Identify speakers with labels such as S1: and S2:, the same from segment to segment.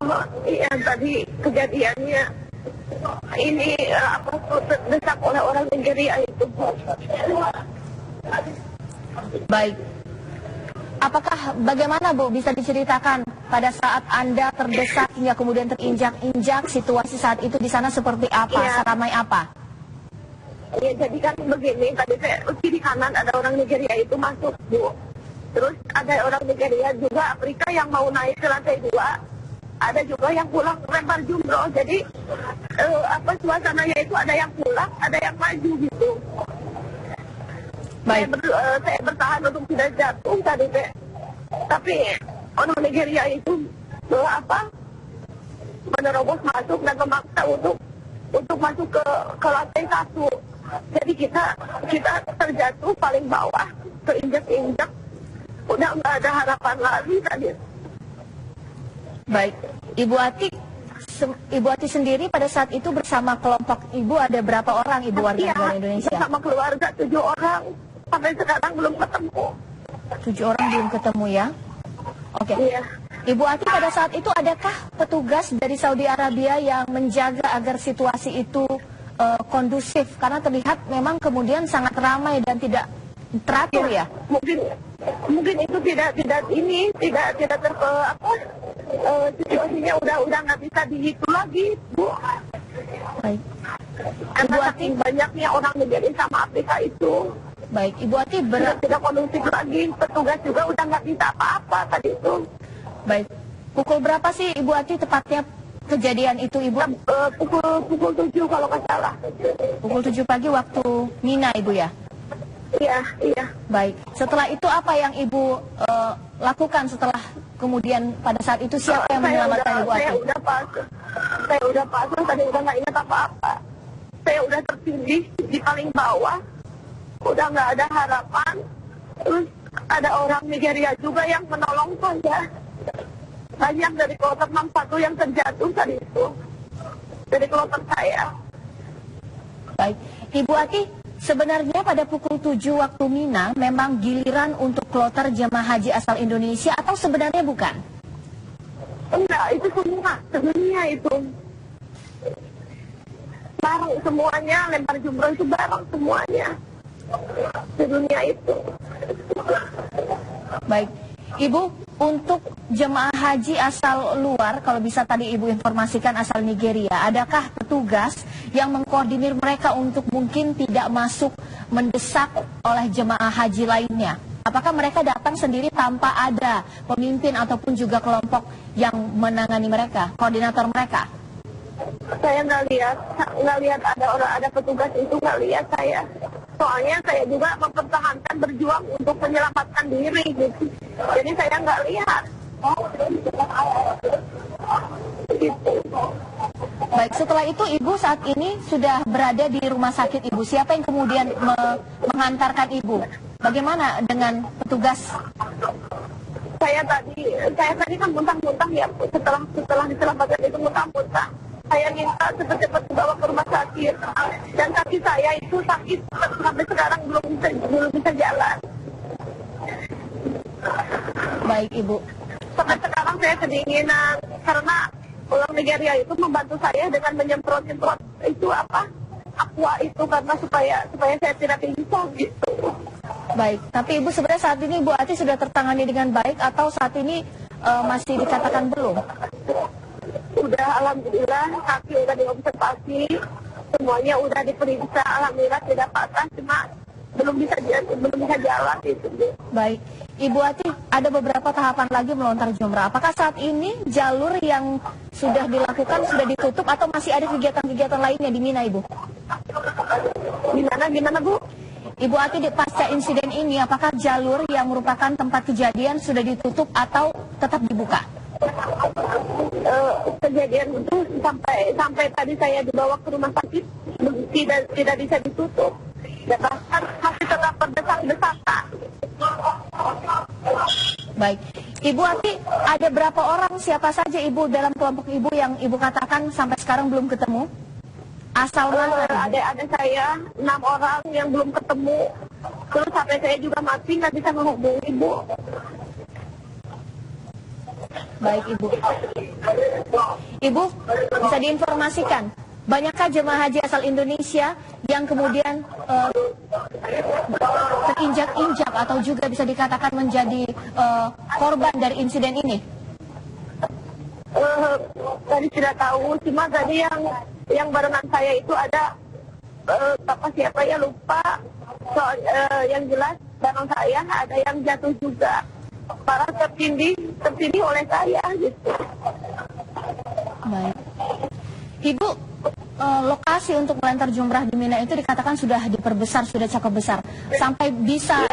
S1: Oh, iya tadi kejadiannya ini apa terdesak oleh orang Nigeria itu.
S2: Baik. Apakah bagaimana Bu bisa diceritakan pada saat Anda terdesak hingga kemudian terinjak-injak, situasi saat itu di sana seperti apa,
S1: Iya.
S2: seramai apa?
S1: Ya jadi kan begini, tadi saya kiri kanan ada orang Nigeria itu masuk Bu. Terus ada orang Nigeria juga Afrika yang mau naik ke lantai 2. Ada juga yang pulang lempar jumroh. Jadi suasananya itu ada yang pulang, ada yang maju gitu.
S2: Baik.
S1: Saya bertahan untuk tidak jatuh tadi teh. Tapi orang Nigeria itu menerobos masuk dan memaksa untuk masuk ke lantai 1. Jadi kita terjatuh paling bawah, keinjak-injak, udah nggak ada harapan lagi tadi.
S2: Baik, Ibu Ati sendiri pada saat itu bersama kelompok Ibu ada berapa orang Ibu warga negara Indonesia?
S1: Bersama keluarga 7 orang, sampai sekarang belum ketemu.
S2: 7 orang belum ketemu ya? Oke.
S1: Iya.
S2: Ibu Ati pada saat itu adakah petugas dari Saudi Arabia yang menjaga agar situasi itu kondusif? Karena terlihat memang kemudian sangat ramai dan tidak teratur ya?
S1: Mungkin itu tidak situasinya udah nggak bisa dihitung lagi, Bu.
S2: Baik.
S1: Karena saking banyaknya orang Nigeria sama Afrika itu.
S2: Baik, Ibu Ati
S1: tidak kondusif lagi, petugas juga udah nggak bisa apa-apa tadi itu.
S2: Baik, pukul berapa sih Ibu Ati tepatnya kejadian itu Ibu?
S1: Pukul 7 kalau nggak salah.
S2: Pukul 7 pagi waktu Mina Ibu ya?
S1: Iya.
S2: Baik, setelah itu apa yang Ibu lakukan setelah kemudian pada saat itu siapa yang menyelamatkan Ibu Ati?
S1: Saya udah pasang, tadi udah nggak ingat apa-apa. Saya udah tertindih di paling bawah, udah nggak ada harapan. Terus ada orang Nigeria juga yang menolong saya. Banyak dari kloter 61 yang terjatuh tadi itu, dari kloter saya.
S2: Baik, Ibu Ati, sebenarnya pada pukul 7 waktu Mina memang giliran untuk kloter jemaah haji asal Indonesia atau sebenarnya bukan?
S1: Enggak, itu semua, sebenarnya itu. Bareng semuanya, lempar jumroh itu bareng semuanya. Di dunia itu.
S2: Baik, Ibu, untuk jemaah haji asal luar, kalau bisa tadi Ibu informasikan asal Nigeria, adakah petugas yang mengkoordinir mereka untuk mungkin tidak masuk mendesak oleh jemaah haji lainnya? Apakah mereka datang sendiri tanpa ada pemimpin ataupun juga kelompok yang menangani mereka, koordinator mereka?
S1: Saya nggak lihat ada petugas itu, nggak lihat saya. Soalnya saya juga mempertahankan berjuang untuk menyelamatkan diri gitu. Jadi saya nggak lihat. Gitu.
S2: Baik, setelah itu Ibu saat ini sudah berada di rumah sakit Ibu. Siapa yang kemudian mengantarkan Ibu? Bagaimana dengan petugas?
S1: Saya tadi kan muntah-muntah ya, setelah diselamatkan itu muntah-muntah. Saya minta cepat-cepat dibawa ke rumah sakit, dan kaki saya itu sakit sampai sekarang belum bisa jalan.
S2: Baik Ibu.
S1: Sampai sekarang saya kedinginan karena orang Nigeria itu membantu saya dengan menyemprot-nyemprot itu aqua itu karena supaya saya tidak pingsan gitu.
S2: Baik, tapi Ibu sebenarnya saat ini Ibu Ati sudah tertangani dengan baik atau saat ini masih dikatakan belum?
S1: Udah, alhamdulillah, kaki udah diobservasi, semuanya udah diperiksa, alhamdulillah tidak patah, cuma belum bisa jalan itu.
S2: Baik, Ibu Ati, ada beberapa tahapan lagi melontar jumrah. Apakah saat ini jalur yang sudah dilakukan sudah ditutup atau masih ada kegiatan-kegiatan lainnya di Mina, Ibu?
S1: Gimana Bu?
S2: Ibu Ati, di pasca insiden ini, apakah jalur yang merupakan tempat kejadian sudah ditutup atau tetap dibuka?
S1: Kejadian itu sampai tadi saya dibawa ke rumah sakit tidak bisa ditutup. Dan bahkan masih tetap berdesak-desakan.
S2: Baik, Ibu Ati, ada berapa orang, siapa saja Ibu dalam kelompok Ibu yang Ibu katakan sampai sekarang belum ketemu? Asal mana?
S1: Ada saya 6 orang yang belum ketemu. Terus sampai saya juga mati nggak bisa menghubungi Ibu.
S2: Baik Ibu. Ibu, bisa diinformasikan, banyakkah jemaah haji asal Indonesia yang kemudian terinjak-injak atau juga bisa dikatakan menjadi korban dari insiden ini?
S1: Tadi tidak tahu, cuma tadi yang barengan saya itu ada siapa ya lupa. Yang jelas barang saya ada yang jatuh juga, parah tertindih oleh saya gitu.
S2: Baik. Ibu, lokasi untuk melempar jumrah di Mina itu dikatakan sudah diperbesar, sudah cukup besar. Sampai bisa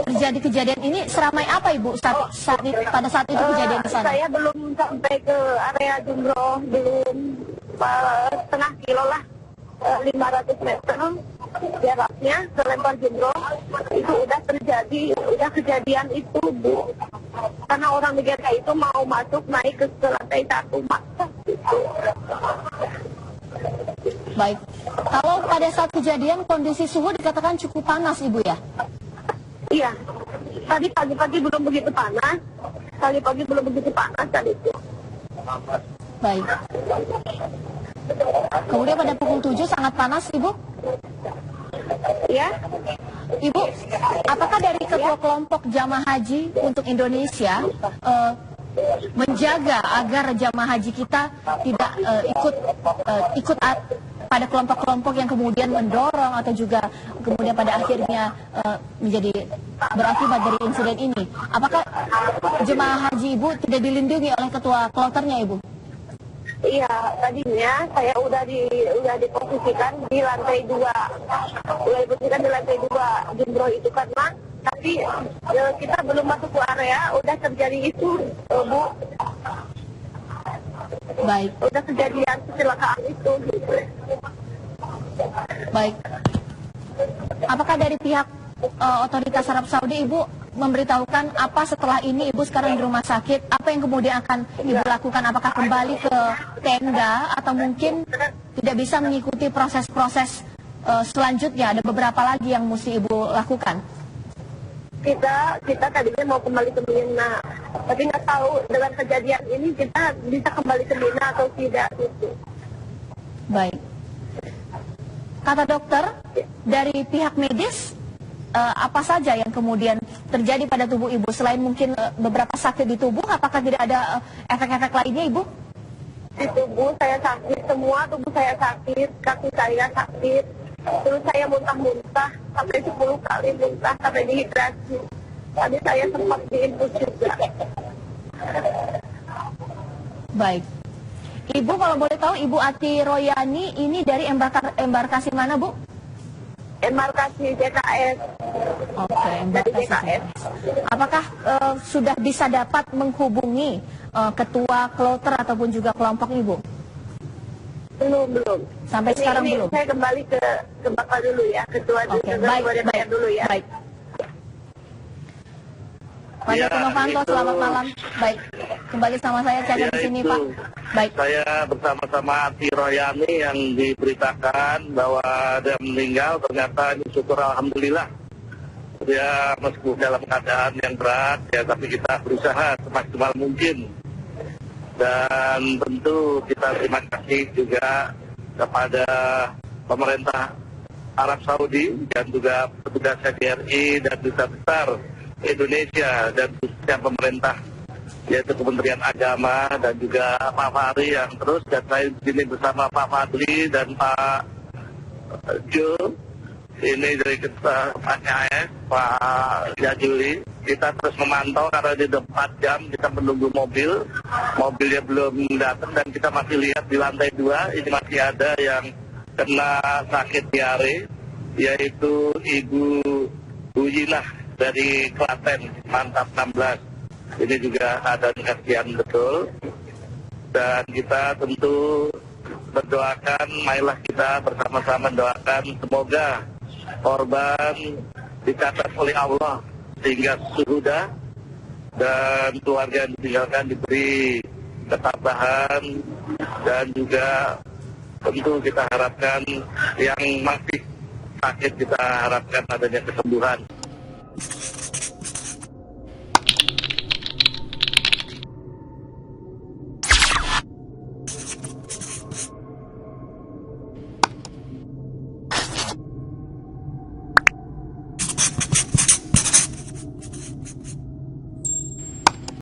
S2: terjadi kejadian ini, seramai apa Ibu pada saat itu kejadian di sana?
S1: Saya belum sampai ke area jumroh, belum setengah kilo lah, 500 meter jaraknya ke lempar jumroh. Itu udah terjadi, udah kejadian itu Bu. Karena orang Nigeria itu mau masuk naik ke lantai 1 maksa gitu.
S2: Baik, kalau pada saat kejadian kondisi suhu dikatakan cukup panas Ibu ya?
S1: Iya, tadi pagi-pagi belum begitu panas, tadi itu.
S2: Baik. Kemudian pada pukul 7 sangat panas Ibu?
S1: Ya.
S2: Ibu, apakah dari ketua kelompok jamaah haji untuk Indonesia menjaga agar jamaah haji kita tidak ikut pada kelompok-kelompok yang kemudian mendorong atau juga kemudian pada akhirnya menjadi berakibat dari insiden ini? Apakah jemaah haji Ibu tidak dilindungi oleh ketua kloternya Ibu?
S1: Iya, tadinya saya udah diposisikan di lantai 2. Udah diposisikan di lantai 2 jumroh itu karena tapi kita belum masuk ke area udah terjadi itu, Bu.
S2: Baik.
S1: Udah kejadian kecelakaan itu gitu.
S2: Baik. Apakah dari pihak otoritas Arab Saudi Ibu memberitahukan apa setelah ini Ibu sekarang di rumah sakit, apa yang kemudian akan Ibu lakukan? Apakah kembali ke tenda atau mungkin tidak bisa mengikuti proses-proses selanjutnya? Ada beberapa lagi yang mesti Ibu lakukan.
S1: Kita tadinya mau kembali ke Mina, tapi nggak tahu dengan kejadian ini kita bisa kembali ke Mina atau tidak gitu.
S2: Baik. Kata dokter dari pihak medis, apa saja yang kemudian terjadi pada tubuh Ibu selain mungkin beberapa sakit di tubuh? Apakah tidak ada efek-efek lainnya Ibu?
S1: Di tubuh saya sakit, semua tubuh saya sakit, kaki saya sakit, terus saya muntah-muntah sampai 10 kali muntah sampai dehidrasi. Tadi saya sempat diinfus juga.
S2: Baik. Ibu kalau boleh tahu Ibu Ati Royani ini dari embarkasi mana Bu?
S1: Embarkasi JKS.
S2: Oke, embarkasi JKS. Apakah sudah bisa dapat menghubungi ketua kloter ataupun juga kelompok Ibu?
S1: Belum.
S2: Sampai sekarang belum.
S1: Saya kembali ke Bapak dulu ya, ketua
S2: baik,
S1: dulu ya.
S2: Baik. Pak Joko Novanto, selamat malam. Baik, kembali sama saya Caca di sini Pak. Baik.
S3: Saya bersama-sama Ati Royani yang diberitakan bahwa dia meninggal, ternyata ini syukur alhamdulillah. Dia meskipun dalam keadaan yang berat ya, tapi kita berusaha semaksimal mungkin. Dan tentu kita terima kasih juga kepada pemerintah Arab Saudi dan juga petugas KJRI dan Duta Besar Indonesia dan khususnya pemerintah yaitu Kementerian Agama dan juga Pak Fahri yang terus, dan saya di sini bersama Pak Fadli dan Pak Jo ini dari Pak KS, Pak Jajuli. Kita terus memantau karena di 4 jam kita menunggu mobilnya belum datang, dan kita masih lihat di lantai 2 ini masih ada yang kena sakit diare, yaitu Ibu Uyinah dari Klaten, Mantap 16. Ini juga ada kasihan betul, dan kita tentu berdoakan, marilah kita bersama-sama mendoakan semoga korban dicatat oleh Allah sehingga sudah, dan keluarga yang ditinggalkan diberi ketabahan, dan juga tentu kita harapkan yang masih sakit kita harapkan adanya kesembuhan.